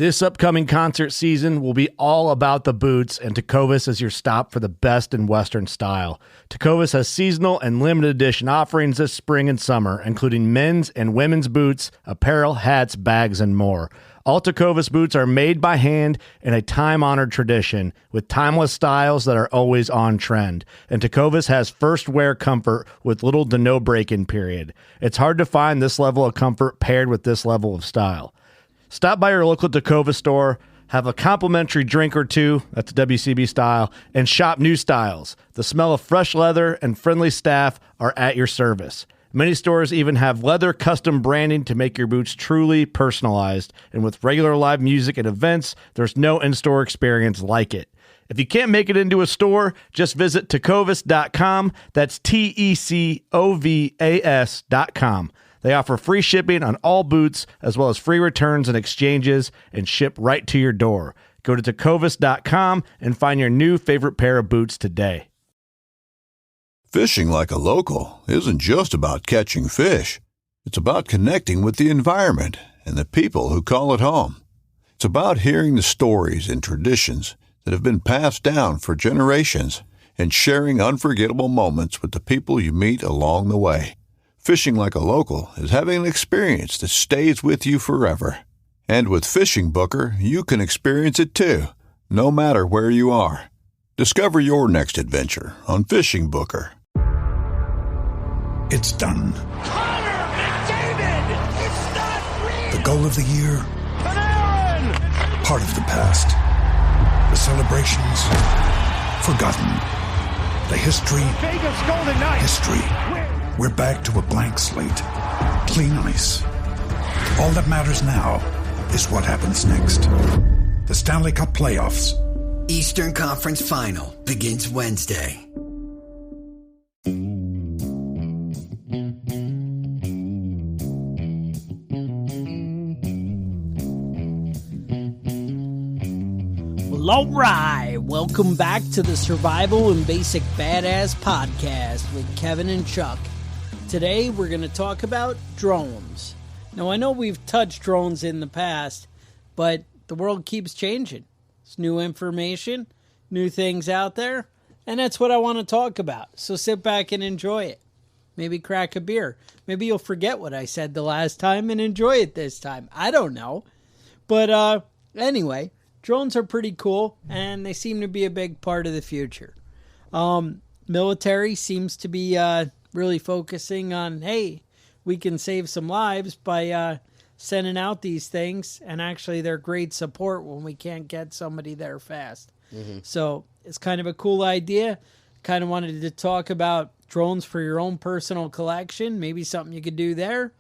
This upcoming concert season will be all about the boots, and Tecovas is your stop for the best in Western style. Tecovas has seasonal and limited edition offerings this spring and summer, including men's and women's boots, apparel, hats, bags, and more. All Tecovas boots are made by hand in a time-honored tradition with timeless styles that are always on trend. And Tecovas has first wear comfort with little to no break-in period. It's hard to find this level of comfort paired with this level of style. Stop by your local Tecovas store, have a complimentary drink or two, that's WCB style, and shop new styles. The smell of fresh leather and friendly staff are at your service. Many stores even have leather custom branding to make your boots truly personalized. And with regular live music and events, there's no in-store experience like it. If you can't make it into a store, just visit tecovas.com. That's TECOVAS.com. They offer free shipping on all boots, as well as free returns and exchanges, and ship right to your door. Go to tecovas.com and find your new favorite pair of boots today. Fishing like a local isn't just about catching fish. It's about connecting with the environment and the people who call it home. It's about hearing the stories and traditions that have been passed down for generations and sharing unforgettable moments with the people you meet along the way. Fishing like a local is having an experience that stays with you forever. And with Fishing Booker, you can experience it too, no matter where you are. Discover your next adventure on Fishing Booker. It's done. Connor McDavid! It's not real! The goal of the year, Panarin! part of the past. The celebrations, forgotten. The history, Vegas Golden Knights! history. We're back to a blank slate. Clean ice. All that matters now is what happens next. The Stanley Cup playoffs. Eastern Conference Final begins Wednesday. Well, all right. Welcome back to the Survival and Basic Badass Podcast with Kevin and Chuck. Today, we're going to talk about drones. Now, I know we've touched drones in the past, but the world keeps changing. There's new information, new things out there, and that's what I want to talk about. So sit back and enjoy it. Maybe crack a beer. Maybe you'll forget what I said the last time and enjoy it this time. I don't know. But anyway, drones are pretty cool, and they seem to be a big part of the future. Military seems to be really focusing on, hey, we can save some lives by sending out these things, and actually they're great support when we can't get somebody there fast. Mm-hmm. So it's kind of a cool idea. Kind of wanted to talk about drones for your own personal collection, maybe something you could do there,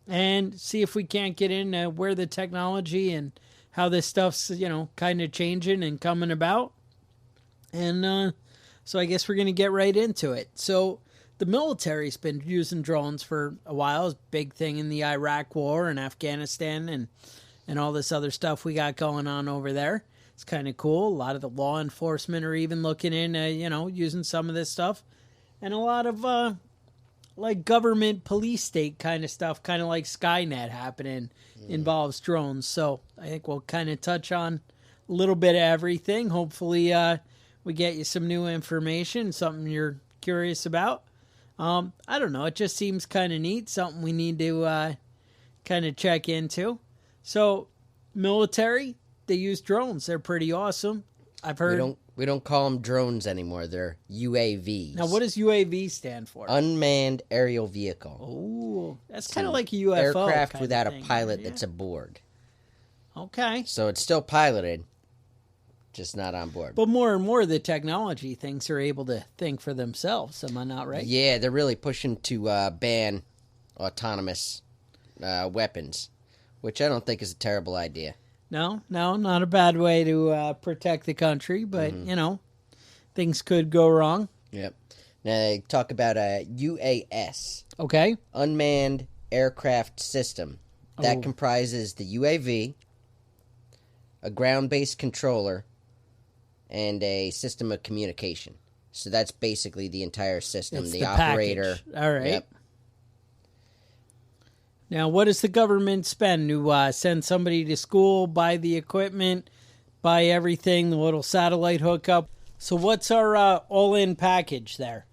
and see if we can't get in where the technology and how this stuff's, kind of changing and coming about. And so I guess we're going to get right into it. So the military's been using drones for a while. It's a big thing in the Iraq war and Afghanistan and all this other stuff we got going on over there. It's kind of cool. A lot of the law enforcement are even looking in, using some of this stuff. And a lot of, government police state kind of stuff, kind of like Skynet happening, involves drones. So I think we'll kind of touch on a little bit of everything. Hopefully we get you some new information, something you're curious about. I don't know. It just seems kind of neat. Something we need to kind of check into. So, military, they use drones. They're pretty awesome. I've heard. We don't call them drones anymore. They're UAVs. Now, what does UAV stand for? Unmanned aerial vehicle. Oh, that's kind of like a UFO. Aircraft without a pilot that's aboard. Okay. So it's still piloted, just not on board. But more and more, the technology things are able to think for themselves. Am I not right? Yeah, they're really pushing to ban autonomous weapons, which I don't think is a terrible idea. No, not a bad way to protect the country, but, things could go wrong. Yep. Now, they talk about a UAS. Okay. Unmanned Aircraft System. That comprises the UAV, a ground-based controller, and a system of communication. So that's basically the entire system. It's the package. operator. All right. Yep. Now, what does the government spend to send somebody to school, buy the equipment, buy everything, the little satellite hookup? So what's our all-in package there?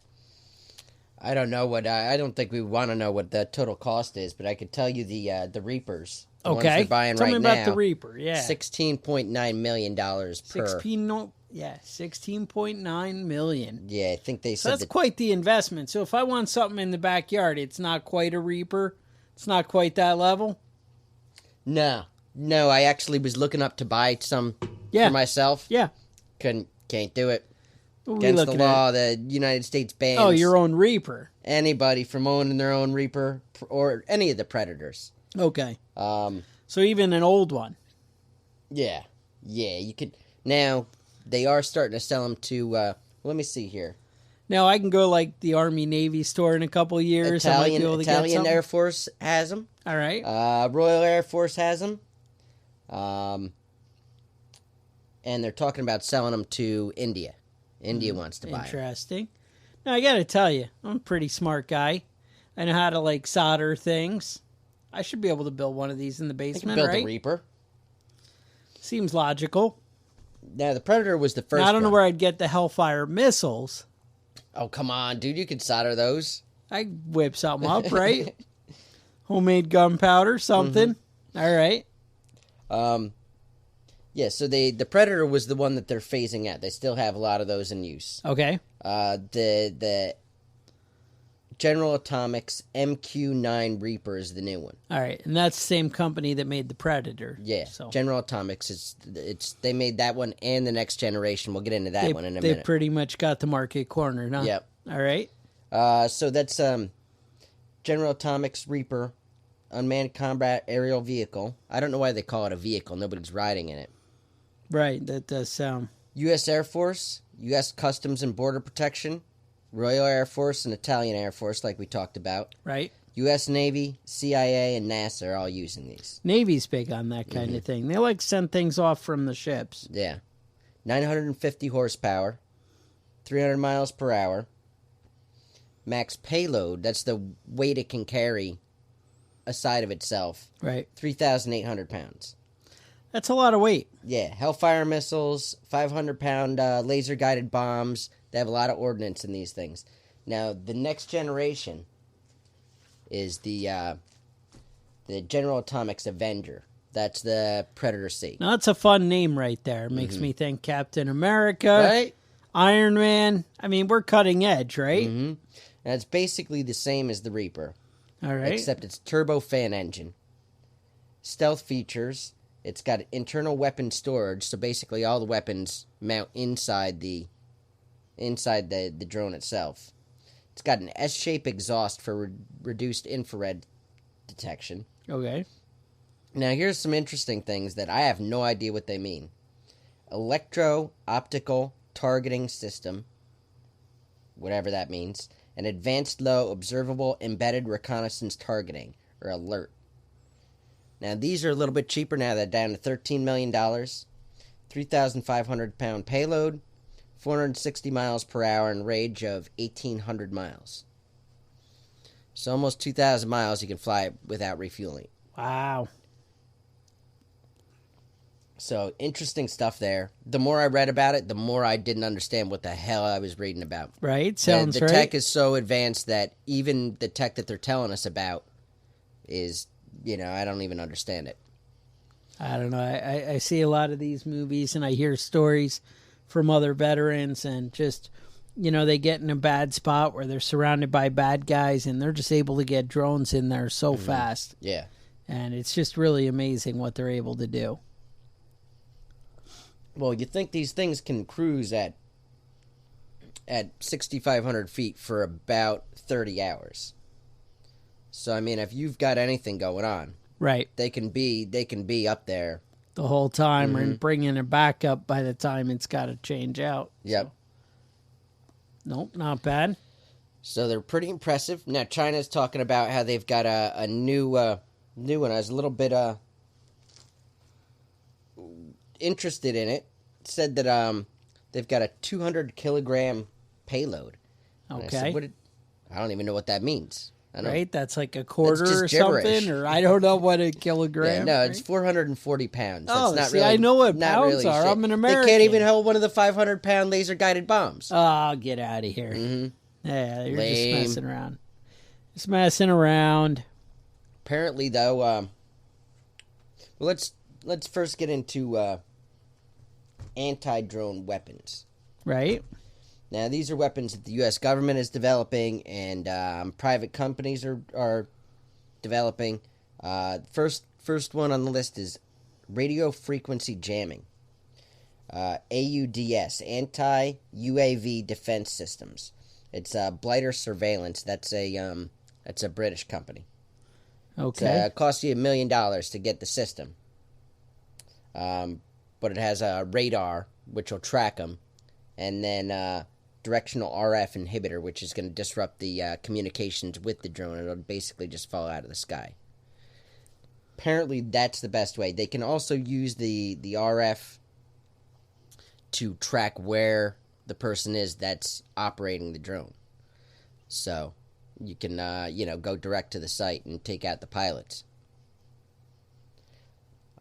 I don't know what. I don't think we want to know what the total cost is, but I could tell you the Reapers. The ones Okay, they're buying tell right me about now, the Reaper. Yeah, $16.9 million per. 16.9 million. Yeah, I think they So said that's quite the investment. So if I want something in the backyard, it's not quite a Reaper. It's not quite that level. No. I actually was looking up to buy some for myself. Yeah, Can't do it. what are we Against the looking law, at? the United States bans Oh, your own Reaper. anybody from owning their own Reaper or any of the predators. Okay. So even an old one. Yeah, you could. Now, they are starting to sell them to, let me see here. Now I can go like the Army Navy store in a couple of years. I might be able to get Italian something. Air Force has them. All right. Royal Air Force has them. And they're talking about selling them to India. India wants to buy them. Interesting. Now I got to tell you, I'm a pretty smart guy. I know how to like solder things. I should be able to build one of these in the They can basement, build right? a Reaper. Seems logical. Now, the Predator was the first Now, I don't know one. where I'd get the Hellfire missiles. Oh, come on, dude. You could solder those. I whip something up, right? Homemade gunpowder, something. Mm-hmm. All right. Yeah, so the Predator was the one that they're phasing out. They still have a lot of those in use. Okay. The General Atomics MQ-9 Reaper is the new one. All right. And that's the same company that made the Predator. Yeah, So General Atomics they made that one and the next generation. We'll get into that one in a they minute. pretty much got the market cornered, huh? Yep. All right. So that's General Atomics Reaper, unmanned combat aerial vehicle. I don't know why they call it a vehicle. Nobody's riding in it. Right. That does sound. U.S. Air Force, U.S. Customs and Border Protection, Royal Air Force, and Italian Air Force, like we talked about. Right. U.S. Navy, CIA, and NASA are all using these. Navy's big on that kind of thing. They like to send things off from the ships. Yeah. 950 horsepower, 300 miles per hour. Max payload, that's the weight it can carry aside of itself, Right. 3,800 pounds. That's a lot of weight. Yeah, Hellfire missiles, 500-pound laser-guided bombs. They have a lot of ordnance in these things. Now, the next generation is the General Atomics Avenger. That's the Predator C. Now, that's a fun name right there. It makes me think Captain America, Right? Iron Man. I mean, we're cutting edge, right? Mm-hmm. And it's basically the same as the Reaper, All right. except it's turbofan engine. Stealth features. It's got internal weapon storage, so basically all the weapons mount inside the drone itself. It's got an S-shaped exhaust for reduced infrared detection. Okay. Now, here's some interesting things that I have no idea what they mean. Electro-optical targeting system, whatever that means, and advanced low observable embedded reconnaissance targeting, or alert. Now, these are a little bit cheaper now. They're down to $13 million, 3,500-pound payload, 460 miles per hour, and range of 1,800 miles. So almost 2,000 miles you can fly it without refueling. Wow. So, interesting stuff there. The more I read about it, the more I didn't understand what the hell I was reading about. Right? Sounds the right. tech is so advanced that even the tech that they're telling us about is, I don't even understand it. I don't know. I see a lot of these movies and I hear stories from other veterans and just, they get in a bad spot where they're surrounded by bad guys and they're just able to get drones in there so fast. Yeah. And it's just really amazing what they're able to do. Well, you think these things can cruise at 6,500 feet for about 30 hours. So, I mean, if you've got anything going on, Right. they can be up there. The whole time and bringing it back up by the time it's got to change out. Yep. So. Nope, not bad. So they're pretty impressive. Now, China's talking about how they've got a new one. I was a little bit interested in it. Said that they've got a 200-kilogram payload. And I Okay. said, I don't even know what that means. I don't, right? That's like a quarter just or gibberish. something, or I don't know what a kilogram. no, right? it's 440 pounds. Oh, That's not see, really, I know what not pounds really are. shit. I'm an American. They can't even hold one of the 500-pound laser-guided bombs. Oh, get out of here. Mm-hmm. Yeah, you're Lame. just messing around. Just messing around. Apparently, though, well, let's first get into anti-drone weapons. Right? Now, these are weapons that the U.S. government is developing, and private companies are developing. First one on the list is radio frequency jamming. AUDS, Anti-UAV Defense Systems. It's Blighter Surveillance. That's a British company. Okay. It costs you $1 million to get the system. But it has a radar, which will track them, and then directional RF inhibitor, which is going to disrupt the communications with the drone. It'll basically just fall out of the sky. Apparently, that's the best way. They can also use the RF to track where the person is that's operating the drone. So you can, go direct to the site and take out the pilots.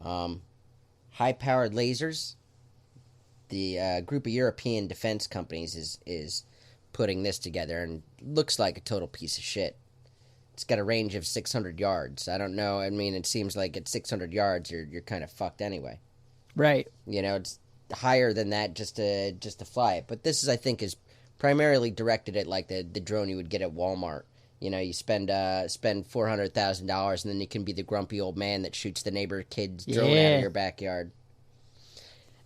High-powered lasers. The group of European defense companies is putting this together, and looks like a total piece of shit. It's got a range of 600 yards. I don't know. I mean, it seems like at 600 yards, you're kind of fucked anyway. Right. It's higher than that just to fly it. But this I think is primarily directed at like the drone you would get at Walmart. You spend $400,000, and then you can be the grumpy old man that shoots the neighbor kid's drone out of your backyard.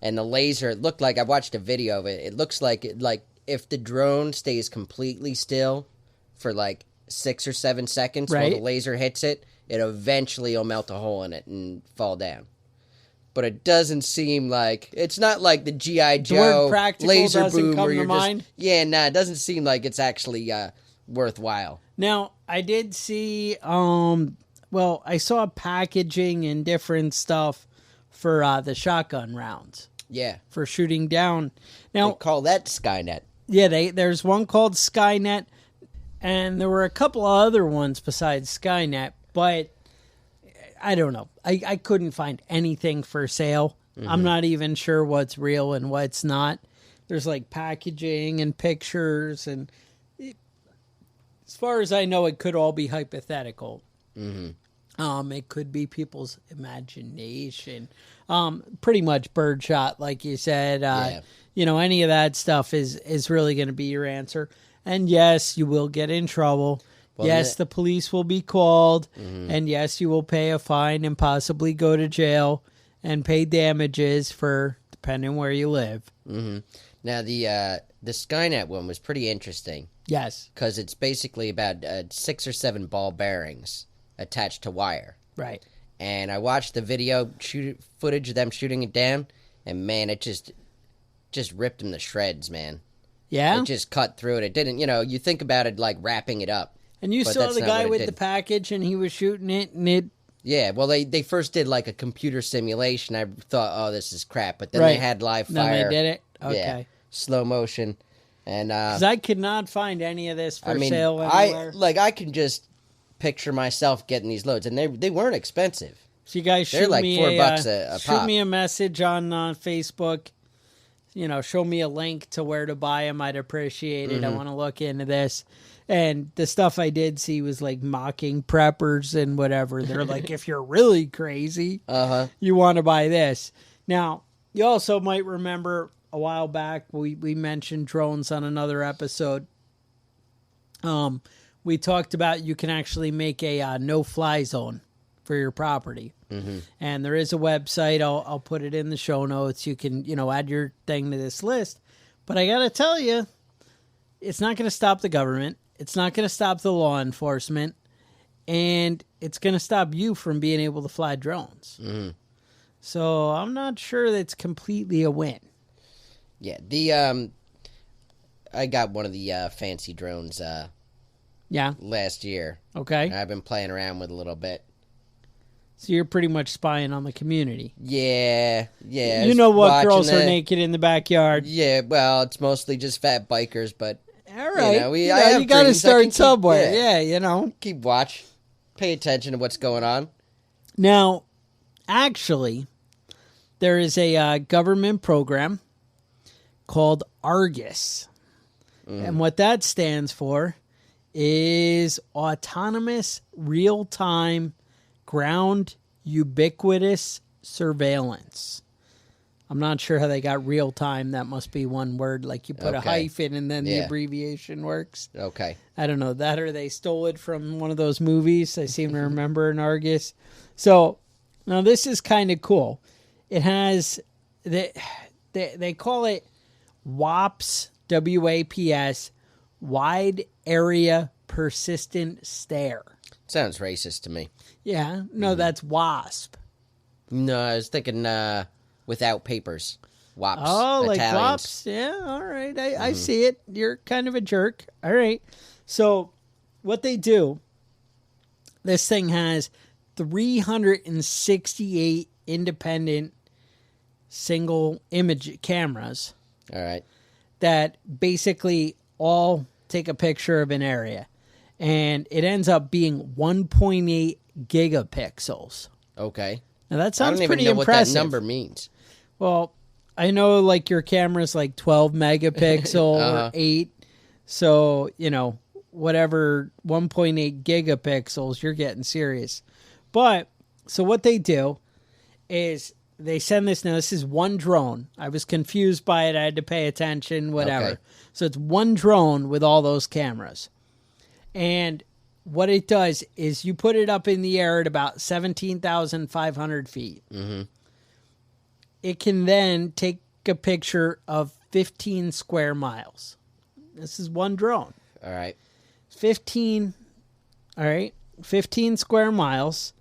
And the laser, it looked like, I watched a video of it. It looks like if the drone stays completely still for like 6 or 7 seconds while the laser hits it, it eventually will melt a hole in it and fall down. But it doesn't seem like, it's not like the G.I. Joe laser boom where you're just, it doesn't seem like it's actually worthwhile. Now, I did see, I saw packaging and different stuff for the shotgun rounds. Yeah. For shooting down. Now, they call that Skynet. Yeah, there's one called Skynet, and there were a couple of other ones besides Skynet, but I don't know. I couldn't find anything for sale. Mm-hmm. I'm not even sure what's real and what's not. There's like packaging and pictures, and as far as I know, it could all be hypothetical. Mm-hmm. It could be people's imagination. Pretty much birdshot, like you said. Any of that stuff is really going to be your answer. And yes, you will get in trouble. Well, yes, the police will be called. Mm-hmm. And yes, you will pay a fine and possibly go to jail and pay damages for depending where you live. Mm-hmm. Now, the Skynet one was pretty interesting. Yes. Because it's basically about 6 or 7 ball bearings attached to wire. Right. And I watched the video footage of them shooting it down, and man, it just ripped them to shreds, man. Yeah? It just cut through it. It didn't, you think about it like wrapping it up. And you saw the guy with the package, and he was shooting it, and it... Yeah, well, they first did like a computer simulation. I thought, oh, this is crap. But then they had live fire. Then they did it? Okay. Yeah, slow motion. And because I could not find any of this for sale anywhere. I can just picture myself getting these loads, and they weren't expensive. So you guys they're like $4 a pop. Shoot me a message on Facebook. Show me a link to where to buy them. I'd appreciate it. Mm-hmm. I want to look into this. And the stuff I did see was like mocking preppers and whatever. They're like, if you're really crazy, you want to buy this. Now, you also might remember a while back we mentioned drones on another episode. We talked about you can actually make a no-fly zone for your property. Mm-hmm. And there is a website. I'll put it in the show notes. You can, add your thing to this list. But I got to tell you, it's not going to stop the government. It's not going to stop the law enforcement. And it's going to stop you from being able to fly drones. Mm-hmm. So I'm not sure that's completely a win. Yeah, I got one of the fancy drones last year. Okay. I've been playing around with a little bit. So you're pretty much spying on the community. Yeah. You know what girls are naked in the backyard. Yeah, well, it's mostly just fat bikers, but All right. I have you got to dreams. I can start keep- somewhere. yeah. Yeah, Keep watch. Pay attention to what's going on. Now, actually, there is a government program called Argus. And what that stands for is Autonomous Real-Time Ground Ubiquitous Surveillance. I'm not sure how they got real time. That must be one word. Like you put a hyphen and then the abbreviation works. Okay. I don't know. That or they stole it from one of those movies. I seem to remember in Argus. So now this is kind of cool. It has, they call it WAPS, WAPS, Wide Area Persistent Stare. Sounds racist to me. Yeah. No, that's WASP. No, I was thinking without papers. WAPs. Oh, like Italians. WAPs? Yeah, all right. I see it. You're kind of a jerk. All right. So what they do, this thing has 368 independent single image cameras All right. that basically all take a picture of an area. And it ends up being 1.8 gigapixels. Okay. Now that sounds I don't pretty even know impressive. what that number means. Well, I know like your camera's like 12 megapixel or 8. So, whatever 1.8 gigapixels, you're getting serious. But, so what they do is they send this. Now, this is one drone. I was confused by it. I had to pay attention, whatever. Okay. So it's one drone with all those cameras. And what it does is you put it up in the air at about 17,500 feet. Mm-hmm. It can then take a picture of 15 square miles. This is one drone. All right. 15 square miles,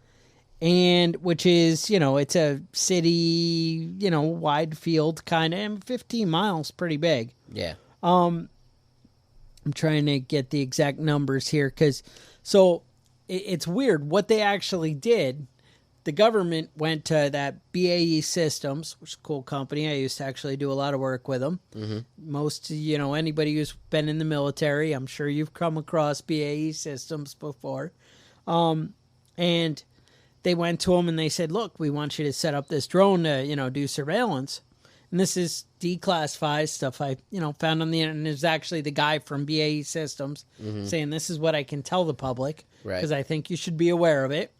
and which is, it's a city, wide field kind of, and 15 miles, pretty big. Yeah. I'm trying to get the exact numbers here because, it's weird. What they actually did, the government went to that BAE Systems, which is a cool company. I used to actually do a lot of work with them. Mm-hmm. Most, anybody who's been in the military, I'm sure you've come across BAE Systems before. And they went to them and they said, look, we want you to set up this drone to, do surveillance. And this is declassified stuff I, found on the internet. And it was actually the guy from BAE Systems saying, this is what I can tell the public because I think you should be aware of it.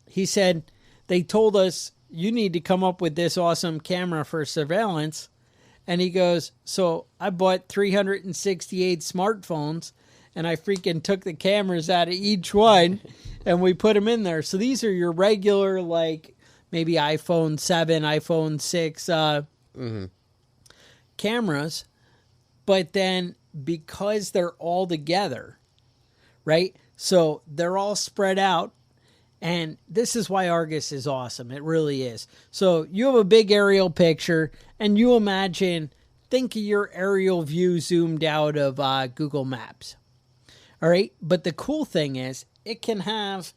He said, they told us you need to come up with this awesome camera for surveillance. And he goes, so I bought 368 smartphones and I freaking took the cameras out of each one and we put them in there. So these are your regular, like maybe iPhone 7, iPhone 6 cameras. But then because they're all together, right? So they're all spread out. And this is why Argus is awesome. It really is. So you have a big aerial picture, and you think of your aerial view zoomed out of Google Maps. All right? But the cool thing is, it can have,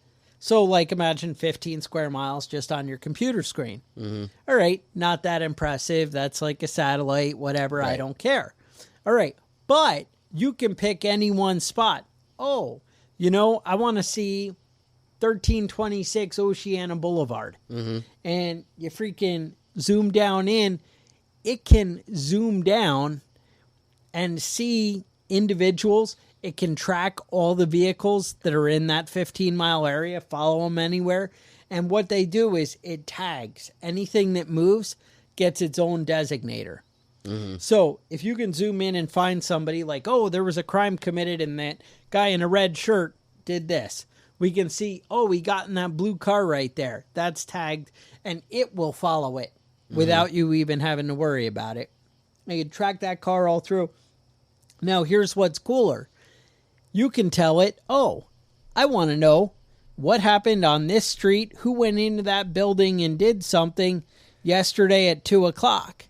imagine 15 square miles just on your computer screen. Mm-hmm. All right, not that impressive. That's like a satellite, whatever. Right. I don't care. All right, but you can pick any one spot. Oh, I want to see 1326 Oceana Boulevard. Mm-hmm. And you freaking zoom down in, it can zoom down and see individuals. It can track all the vehicles that are in that 15-mile area, follow them anywhere. And what they do is it tags. Anything that moves gets its own designator. Mm-hmm. So if you can zoom in and find somebody like, oh, there was a crime committed and that guy in a red shirt did this. We can see, we got in that blue car right there. That's tagged, and it will follow it without you even having to worry about it. You can track that car all through. Now, here's what's cooler. You can tell it, I want to know what happened on this street, who went into that building and did something yesterday at 2 o'clock.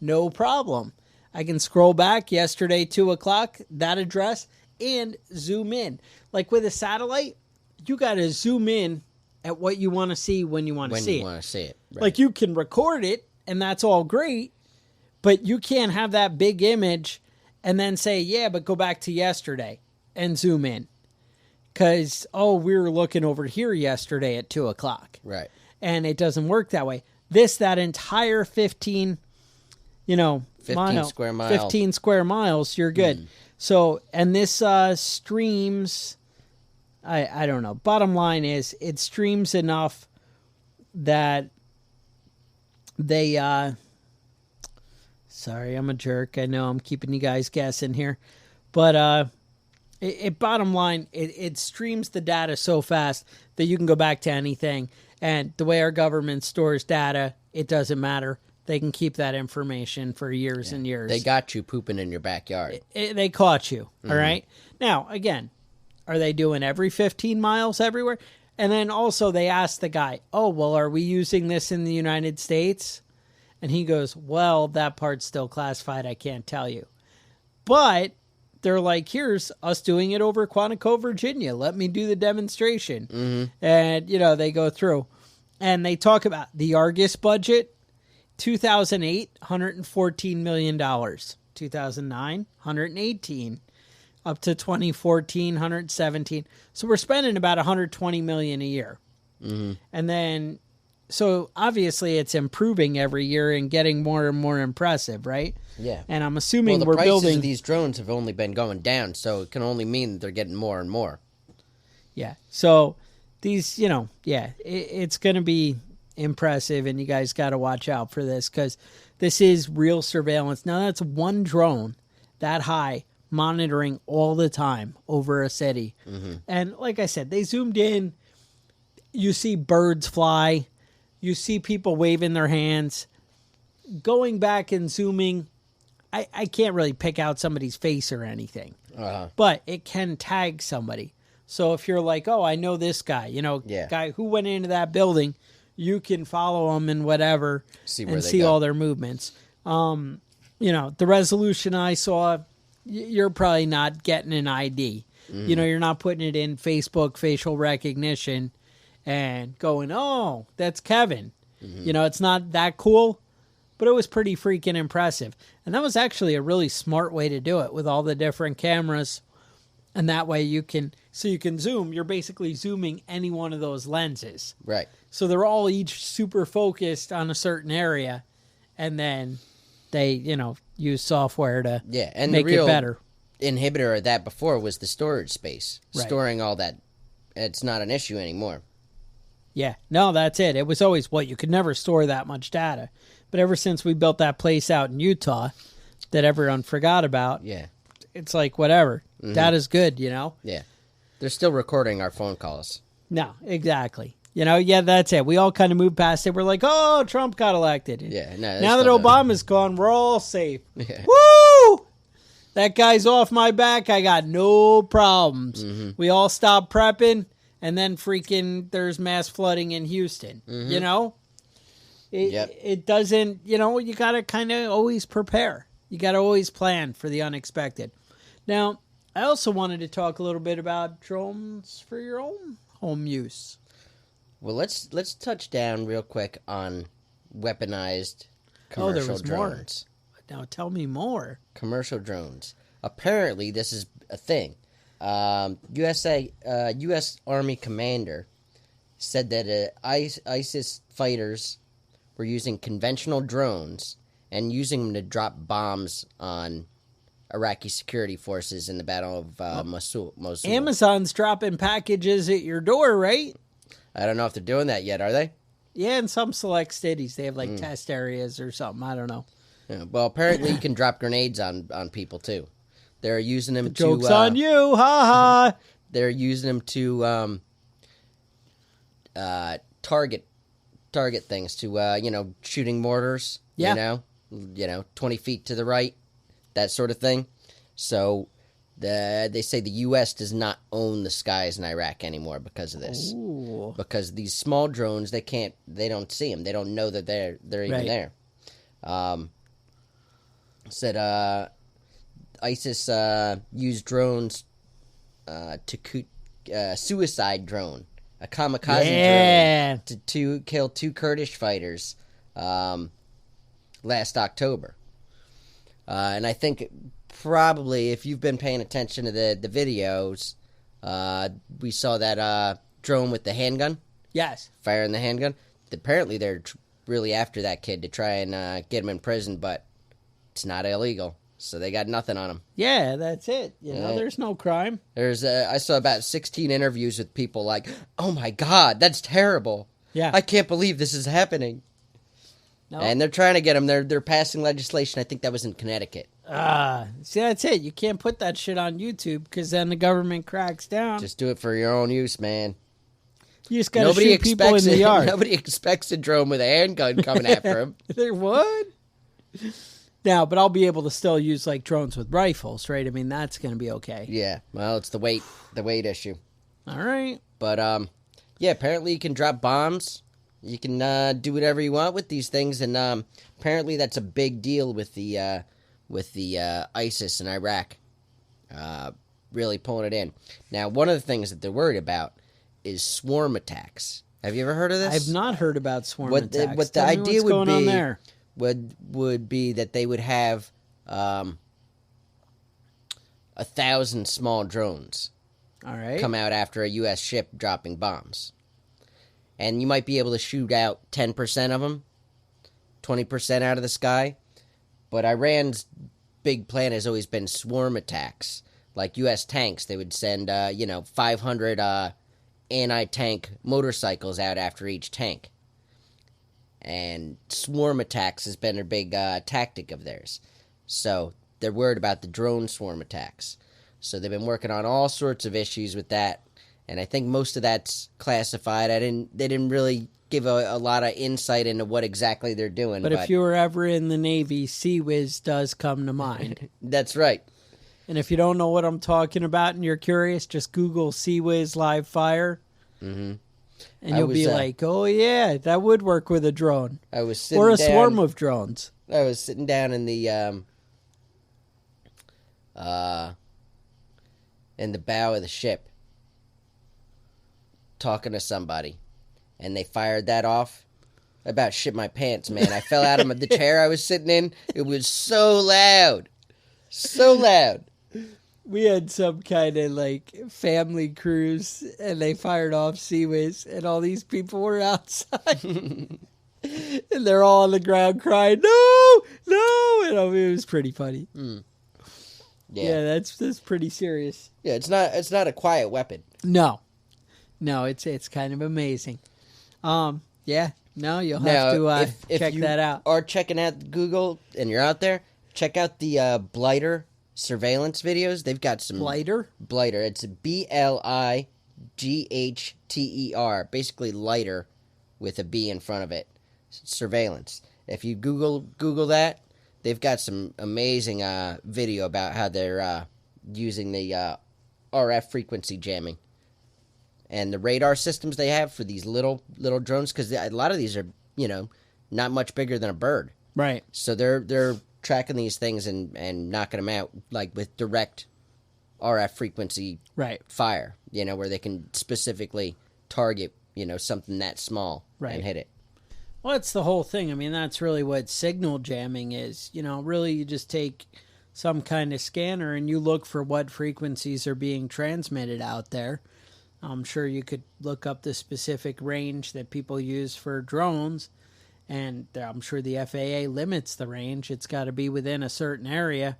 No problem. I can scroll back yesterday, 2 o'clock, that address, and zoom in. Like with a satellite, you got to zoom in at what you want to see when you want to see it. Right. Like you can record it, and that's all great, but you can't have that big image and then say, yeah, but go back to yesterday and zoom in. Because, we were looking over here yesterday at 2 o'clock. Right. And it doesn't work that way. That entire 15 square miles. 15 square miles, you're good. So, and this streams, I don't know. Bottom line is, it streams enough that they, sorry, I'm a jerk. I know I'm keeping you guys guessing here. But bottom line, it streams the data so fast that you can go back to anything. And the way our government stores data, it doesn't matter. They can keep that information for years and years. They got you pooping in your backyard. They caught you, all right? Now, again, are they doing every 15 miles everywhere? And then also they asked the guy, are we using this in the United States? And he goes, well, that part's still classified. I can't tell you. But they're like, here's us doing it over Quantico, Virginia. Let me do the demonstration. And, they go through. And they talk about the Argus budget. 2008, $114 million. 2009, $118. Up to 2014, $117. So we're spending about $120 million a year. And then, so obviously it's improving every year and getting more and more impressive, right? Yeah. And I'm assuming the we're prices building of these drones have only been going down, so it can only mean that they're getting more and more. Yeah. So these, it's going to be impressive, and you guys got to watch out for this because this is real surveillance. Now, that's one drone that high monitoring all the time over a city. And like I said, they zoomed in. You see birds fly. You see people waving their hands. Going back and zooming, I can't really pick out somebody's face or anything. But it can tag somebody. So if you're like, I know this guy, guy who went into that building, you can follow them and whatever and see all their movements. The resolution I saw, you're probably not getting an ID. You're not putting it in Facebook facial recognition and going, that's Kevin. It's not that cool, but it was pretty freaking impressive. And that was actually a really smart way to do it with all the different cameras. And that way you can zoom. You're basically zooming any one of those lenses. Right. So they're all each super focused on a certain area. And then they, use software to make it better. Inhibitor of that before was the storage space. Right. Storing all that, it's not an issue anymore. Yeah. No, that's it. It was always, you could never store that much data. But ever since we built that place out in Utah that everyone forgot about, it's like, whatever. Data's good, Yeah. They're still recording our phone calls. No, exactly. That's it. We all kind of moved past it. We're like, Trump got elected. Yeah. No, now that Obama's gone, we're all safe. Yeah. Woo! That guy's off my back. I got no problems. We all stopped prepping, and then freaking there's mass flooding in Houston. It doesn't, you got to kind of always prepare. You got to always plan for the unexpected. Now, I also wanted to talk a little bit about drones for your own home use. Well, let's touch down real quick on weaponized commercial drones. More. Now tell me more. Commercial drones. Apparently, this is a thing. U.S. Army commander said that ISIS fighters were using conventional drones and using them to drop bombs on Iraqi security forces in the Battle of Mosul. Amazon's dropping packages at your door, right? I don't know if they're doing that yet, are they? Yeah, in some select cities. They have test areas or something. I don't know. Yeah, well, apparently you can drop grenades on people, too. They're using them Joke's on you, ha ha! They're using them to target things, to, shooting mortars, 20 feet to the right, that sort of thing. So they say the U.S. does not own the skies in Iraq anymore because of this. Ooh. Because these small drones, they don't see them. They don't know that they're even there. Said ISIS used drones to suicide drone, a kamikaze drone, to kill 2 Kurdish fighters last October. And I think probably, if you've been paying attention to the videos, we saw that drone with the handgun. Yes. Firing the handgun. Apparently, they're really after that kid to try and get him in prison, but it's not illegal, so they got nothing on him. Yeah, that's it. You know, there's no crime. I saw about 16 interviews with people like, "Oh my God, that's terrible. Yeah, I can't believe this is happening." No. And they're trying to get them. They're passing legislation. I think that was in Connecticut. See, that's it. You can't put that shit on YouTube because then the government cracks down. Just do it for your own use, man. You just got to shoot people in the yard. Nobody expects a drone with a handgun coming after him. There would. Now, but I'll be able to still use like drones with rifles, right? I mean, that's going to be okay. Yeah. Well, it's the weight issue. All right. But yeah. Apparently, you can drop bombs. You can do whatever you want with these things, and apparently, that's a big deal with the ISIS in Iraq. Really pulling it in. Now, one of the things that they're worried about is swarm attacks. Have you ever heard of this? I've not heard about swarm attacks. What the idea would be would be that they would have 1,000 small drones. All right. Come out after a U.S. ship dropping bombs. And you might be able to shoot out 10% of them, 20% out of the sky. But Iran's big plan has always been swarm attacks. Like U.S. tanks, they would send, 500 anti-tank motorcycles out after each tank. And swarm attacks has been a big tactic of theirs. So they're worried about the drone swarm attacks. So they've been working on all sorts of issues with that. And I think most of that's classified. They didn't really give a lot of insight into what exactly they're doing. But if you were ever in the Navy, Sea Whiz does come to mind. That's right. And if you don't know what I'm talking about and you're curious, just Google Sea Whiz live fire. Mm-hmm. And you'll be like, oh, yeah, that would work with a drone. I was sitting or a down, swarm of drones. I was sitting down in the bow of the ship talking to somebody, and they fired that off. I about shit my pants, man. I fell out of the chair I was sitting in. It was so loud. So loud. We had some kind of like family cruise, and they fired off Sea Whiz, and all these people were outside. And they're all on the ground crying, no, no. And it was pretty funny. Mm. Yeah, that's pretty serious. Yeah, it's not a quiet weapon. No, it's kind of amazing. Yeah, no, you'll have to check that out. Or checking out Google, and you're out there, check out the Blighter surveillance videos. They've got some Blighter. It's BLIGHTER, basically lighter with a B in front of it. Surveillance. If you Google that, they've got some amazing video about how they're using the RF frequency jamming and the radar systems they have for these little drones, because a lot of these are not much bigger than a bird. Right. So they're tracking these things and knocking them out like with direct RF frequency fire. Where they can specifically target something that small and hit it. Well, that's the whole thing. I mean, that's really what signal jamming is. Really, you just take some kind of scanner and you look for what frequencies are being transmitted out there. I'm sure you could look up the specific range that people use for drones, and I'm sure the FAA limits the range. It's got to be within a certain area,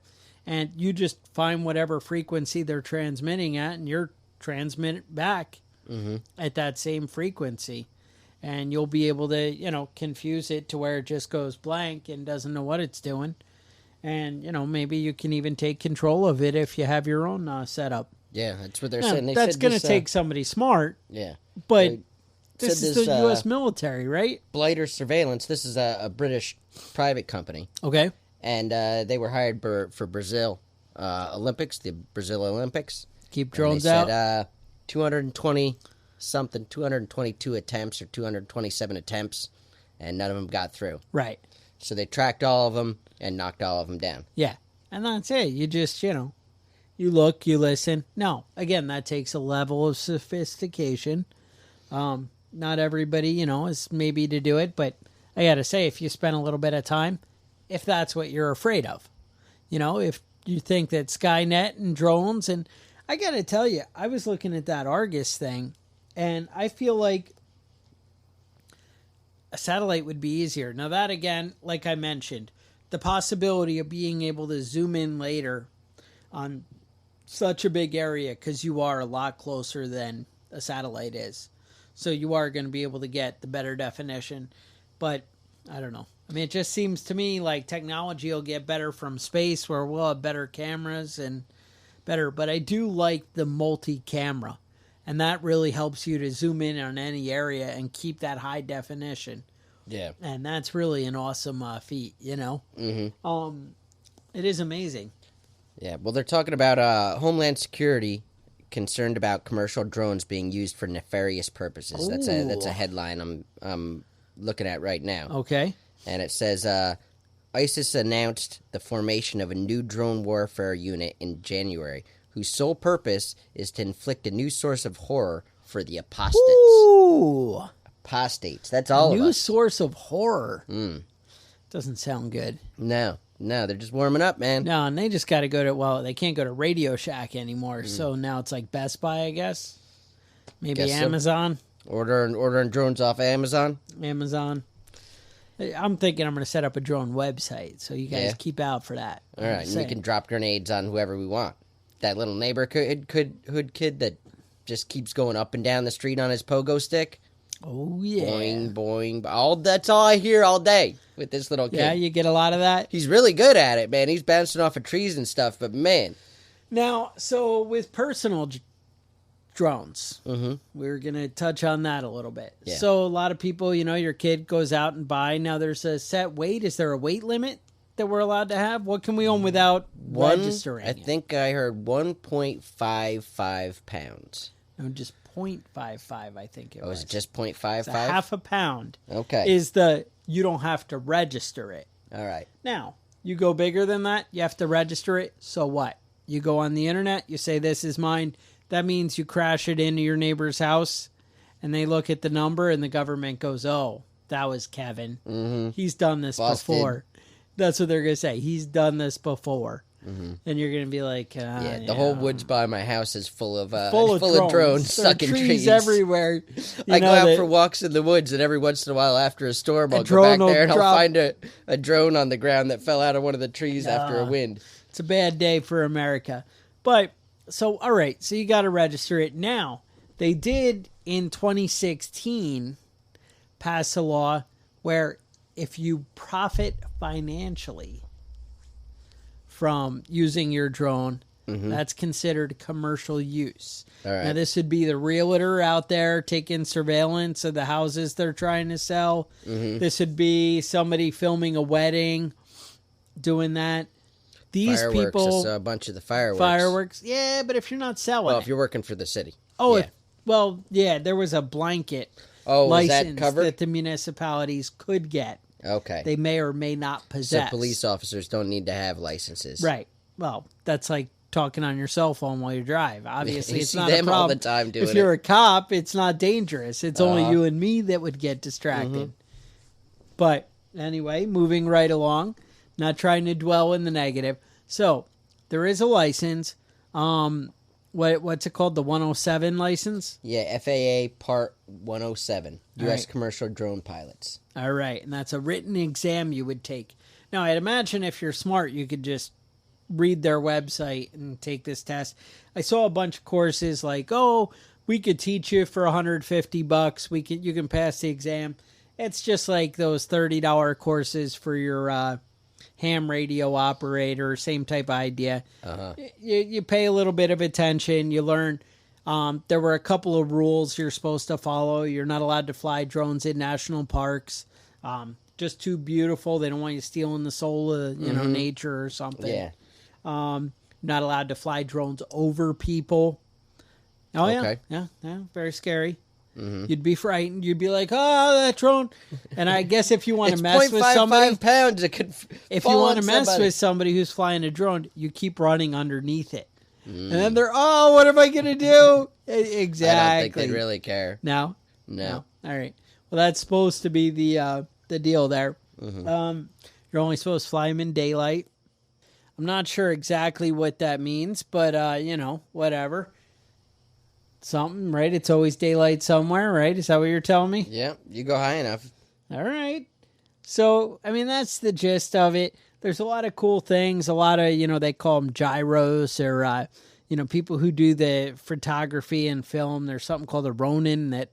and you just find whatever frequency they're transmitting at, and you're transmit it back at that same frequency. And you'll be able to, confuse it to where it just goes blank and doesn't know what it's doing. And, maybe you can even take control of it if you have your own setup. Yeah, that's what they're saying. That's going to take somebody smart. Yeah. But this is the U.S. military, right? Blighter Surveillance. This is a British private company. Okay. And they were hired for Brazil Olympics, the Brazil Olympics. Keep drones out. Said 222 attempts or 227 attempps, and none of them got through. Right. So they tracked all of them and knocked all of them down. Yeah. And that's it. You just, you look, you listen. No, again, that takes a level of sophistication. Not everybody, is maybe to do it, but I got to say, if you spend a little bit of time, if that's what you're afraid of, if you think that Skynet and drones, and I got to tell you, I was looking at that Argus thing, and I feel like a satellite would be easier. Now that, again, like I mentioned, the possibility of being able to zoom in later on such a big area, because you are a lot closer than a satellite is. So you are going to be able to get the better definition. But I don't know. I mean, it just seems to me like technology will get better from space, where we'll have better cameras and better. But I do like the multi-camera. And that really helps you to zoom in on any area and keep that high definition. Yeah. And that's really an awesome feat, you know? Mm-hmm. It is amazing. Yeah, well, they're talking about Homeland Security concerned about commercial drones being used for nefarious purposes. Ooh. That's a headline I'm looking at right now. Okay. And it says, ISIS announced the formation of a new drone warfare unit in January, whose sole purpose is to inflict a new source of horror for the apostates. Ooh. Apostates. That's all of New us. source of horror. Doesn't sound good. No, they're just warming up, man. No, and they just got to go to, well, they can't go to Radio Shack anymore. So now it's like Best Buy, I guess. Maybe Guess so. Amazon. Ordering drones off Amazon. I'm thinking I'm going to set up a drone website, so you guys keep out for that. All right, and we can drop grenades on whoever we want. That little neighborhood kid that just keeps going up and down the street on his pogo stick. Oh, yeah. Boing, boing. That's all I hear all day with this little kid. Yeah, you get a lot of that. He's really good at it, man. He's bouncing off of trees and stuff, but man. Now, so with personal drones, we're going to touch on that a little bit. Yeah. So a lot of people, your kid goes out and buy. Now there's a set weight. Is there a weight limit that we're allowed to have? What can we own without registering? I think I heard 1.55 pounds. No, just 0.55, I think it was. Oh, is it just 0.55? So half a pound. Okay. You don't have to register it. All right. Now, you go bigger than that, you have to register it. So what? You go on the internet, you say, this is mine. That means you crash it into your neighbor's house, and they look at the number, and the government goes, oh, that was Kevin. Mm-hmm. He's done this before. That's what they're going to say. He's done this before. Mm-hmm. And you're going to be like, the whole woods by my house is full of There drones stuck in trees everywhere. I go out for walks in the woods, and every once in a while after a storm, I'll go back there and I'll find a drone on the ground that fell out of one of the trees after a wind. It's a bad day for America. But, so, all right, so you got to register it. Now, they did in 2016 pass a law where if you profit financially from using your drone, that's considered commercial use. All right. Now, this would be the realtor out there taking surveillance of the houses they're trying to sell. This would be somebody filming a wedding, doing that. These fireworks, people... a bunch of the fireworks. Fireworks, yeah, but if you're not selling Well, if you're working for the city. Oh, yeah. there was a blanket license that the municipalities could get. Okay. They may or may not possess. So police officers don't need to have licenses. Right. Well, that's like talking on your cell phone while you drive. Obviously, it's not them a problem. all the time doing if you're a cop, it's not dangerous. It's only you and me that would get distracted. But anyway, moving right along, not trying to dwell in the negative. So there is a license. What's it called? The 107 license? Yeah, FAA Part 107, U.S. right. Commercial Drone Pilots. All right, and that's a written exam you would take. Now, I'd imagine if you're smart, you could just read their website and take this test. I saw a bunch of courses like, oh, we could teach you for $150. You can pass the exam. It's just like those $30 courses for your ham radio operator, same type of idea. You pay a little bit of attention. You learn. There were a couple of rules you're supposed to follow. You're not allowed to fly drones in national parks. Just too beautiful. They don't want you stealing the soul of nature or something. Yeah. Not allowed to fly drones over people. Oh, Okay. Yeah, very scary. You'd be frightened. You'd be like, oh, that drone. And I guess if you want to mess with somebody, 0.55 pounds, it could if you want to mess with somebody who's flying a drone, you keep running underneath it. And then they're, oh, what am I going to do? Exactly. I don't think they'd really care. No? No. All right. Well, that's supposed to be the deal there. You're only supposed to fly them in daylight. I'm not sure exactly what that means, but, whatever. Something, right? It's always daylight somewhere, right? Is that what you're telling me? Yeah, you go high enough. All right. So, I mean, that's the gist of it. There's a lot of cool things. A lot of, they call them gyros or, people who do the photography and film. There's something called a Ronin that,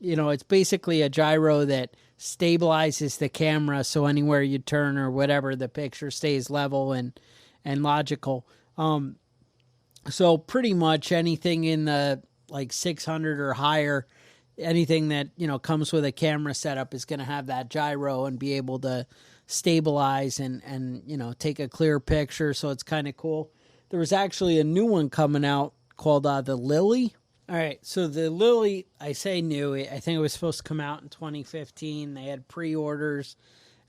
it's basically a gyro that stabilizes the camera so anywhere you turn or whatever, the picture stays level and logical. So pretty much anything in the like 600 or higher, anything that, comes with a camera setup is going to have that gyro and be able to stabilize and take a clear picture. So it's kind of cool. There was actually a new one coming out called the Lily. All right. So the Lily, I say new, I think it was supposed to come out in 2015. They had pre-orders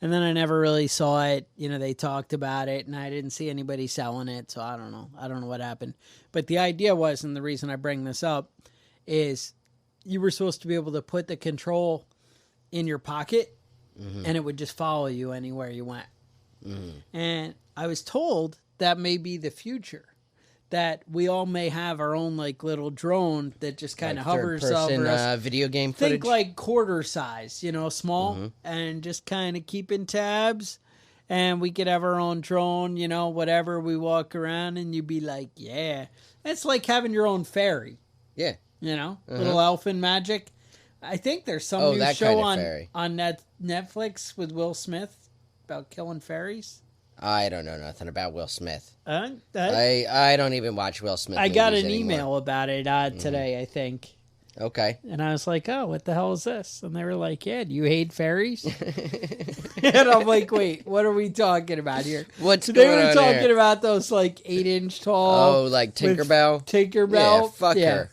and then I never really saw it. They talked about it and I didn't see anybody selling it. So I don't know. I don't know what happened. But the idea was, and the reason I bring this up is you were supposed to be able to put the control in your pocket and it would just follow you anywhere you went. And I was told that may be the future, that we all may have our own like little drone that just kind of hovers over us. Video game footage. Think like quarter size, small, and just kind of keeping tabs. And we could have our own drone, whatever. We walk around and you'd be like, yeah. It's like having your own fairy. Yeah. Little elfin magic. I think there's some new show on Netflix with Will Smith about killing fairies. I don't know nothing about Will Smith. I don't even watch Will Smith. I got an email about it today, I think. Okay. And I was like, oh, what the hell is this? And they were like, yeah, do you hate fairies? And I'm like, wait, what are we talking about here? They were talking about those like 8-inch tall. Oh, like Tinkerbell? Tinkerbell. Yeah, fuck her.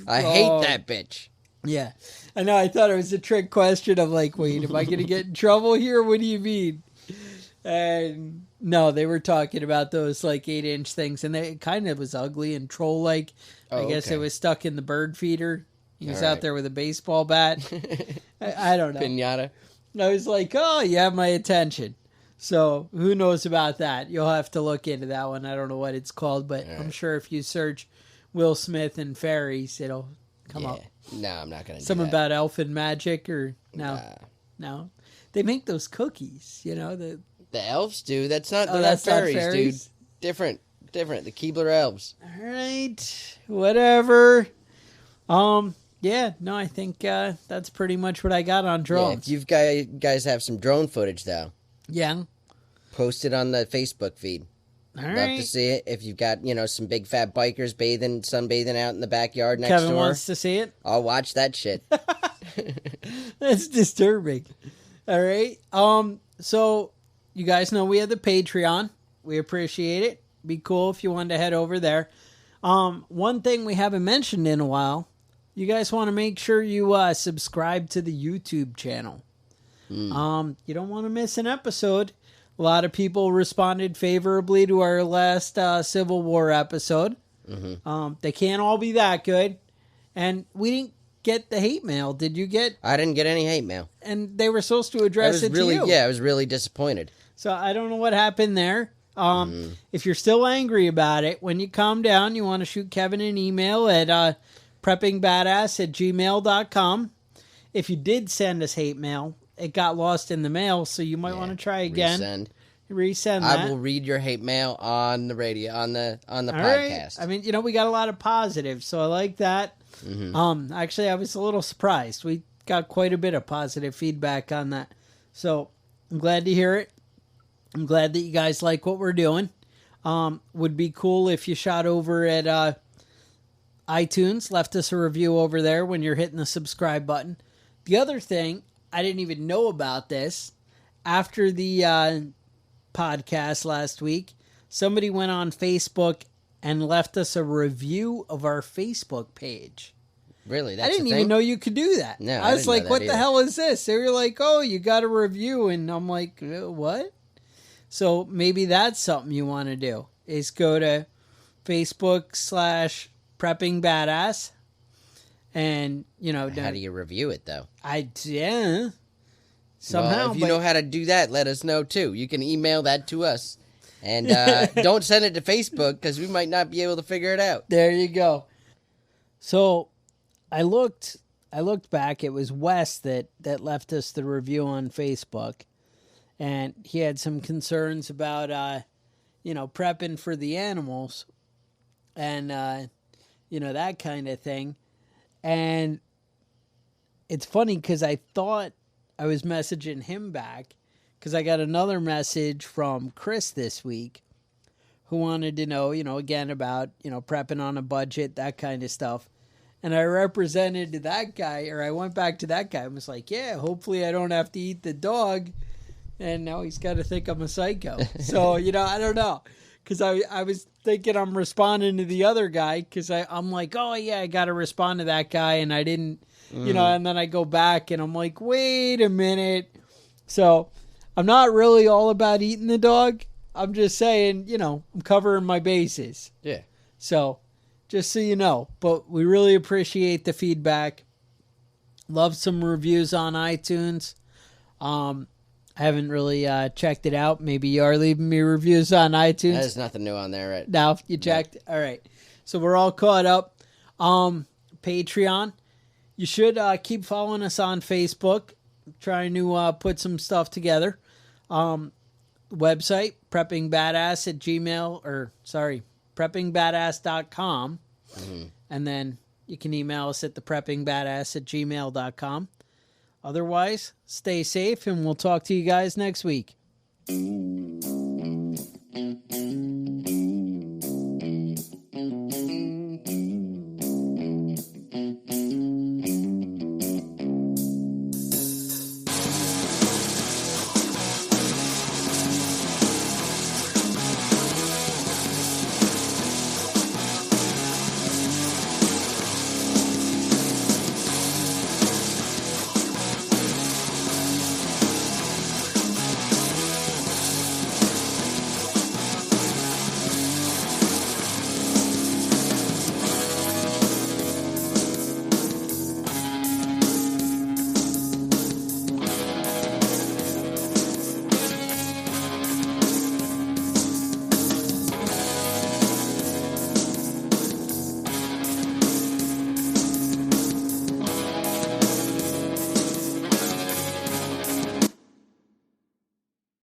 I hate that bitch. Yeah. I know. I thought it was a trick question. I'm like, wait, am I going to get in trouble here? What do you mean? And no, they were talking about those like 8-inch things, and it kind of was ugly and troll-like. I guess it was stuck in the bird feeder. He was out there with a baseball bat. I don't know. Pinata. I was like, oh, you have my attention. So who knows about that? You'll have to look into that one. I don't know what it's called, but I'm sure if you search Will Smith and fairies, it'll come up. No, I'm not going to do Something that. about elfin magic or no. No. They make those cookies, The elves do. That's not, that's not fairies, fairies, dude. Different. The Keebler elves. All right. Whatever. Yeah, no, I think that's pretty much what I got on drones. Yeah, if you guys have some drone footage, though. Yeah. Post it on the Facebook feed. All Love right. to see it. If you've got, some big fat bikers sunbathing out in the backyard next Kevin door. wants to see it. I'll watch that shit. That's disturbing. All right. So you guys know we have the Patreon. We appreciate it. Be cool if you wanted to head over there. One thing we haven't mentioned in a while, you guys want to make sure you subscribe to the YouTube channel. You don't want to miss an episode. A lot of people responded favorably to our last Civil War episode. They can't all be that good. And we didn't get the hate mail. Did you get? I didn't get any hate mail. And they were supposed to address it to you. Yeah, I was really disappointed. So I don't know what happened there. If you're still angry about it, when you calm down, you want to shoot Kevin an email at preppingbadass@gmail.com. If you did send us hate mail, it got lost in the mail, so you might want to try again. Resend that. I will read your hate mail on the radio, on the podcast. Right. I mean, we got a lot of positives, so I like that. Actually, I was a little surprised. We got quite a bit of positive feedback on that. So I'm glad to hear it. I'm glad that you guys like what we're doing. Would be cool if you shot over at iTunes, left us a review over there when you're hitting the subscribe button. The other thing, I didn't even know about this. After the podcast last week, somebody went on Facebook and left us a review of our Facebook page. Really? That's I didn't even know you could do that. No, I was like, what the either. hell is this? They were like, oh, you got a review. And I'm like, what? So maybe that's something you want to do, is go to Facebook/PreppingBadass. And, how do you review it, though? Somehow. Well, if you know how to do that, let us know, too. You can email that to us. And don't send it to Facebook because we might not be able to figure it out. There you go. So I looked back. It was Wes that left us the review on Facebook. And he had some concerns about, prepping for the animals and, that kind of thing. And it's funny because I thought I was messaging him back because I got another message from Chris this week who wanted to know, again about, prepping on a budget, that kind of stuff. And I represented that guy, or I went back to that guy and was like, yeah, hopefully I don't have to eat the dog. And now he's got to think I'm a psycho. So, I don't know. Because I was thinking I'm responding to the other guy because I'm like, oh, yeah, I got to respond to that guy. And I didn't, and then I go back and I'm like, wait a minute. So I'm not really all about eating the dog. I'm just saying, I'm covering my bases. Yeah. So just so you know. But we really appreciate the feedback. Love some reviews on iTunes. I haven't really checked it out. Maybe you are leaving me reviews on iTunes. There's nothing new on there, right? No, you checked? No. All right. So we're all caught up. Patreon. You should keep following us on Facebook. I'm trying to put some stuff together. Website, preppingbadass.com. Mm-hmm. And then you can email us at thepreppingbadass@gmail.com. Otherwise, stay safe, and we'll talk to you guys next week.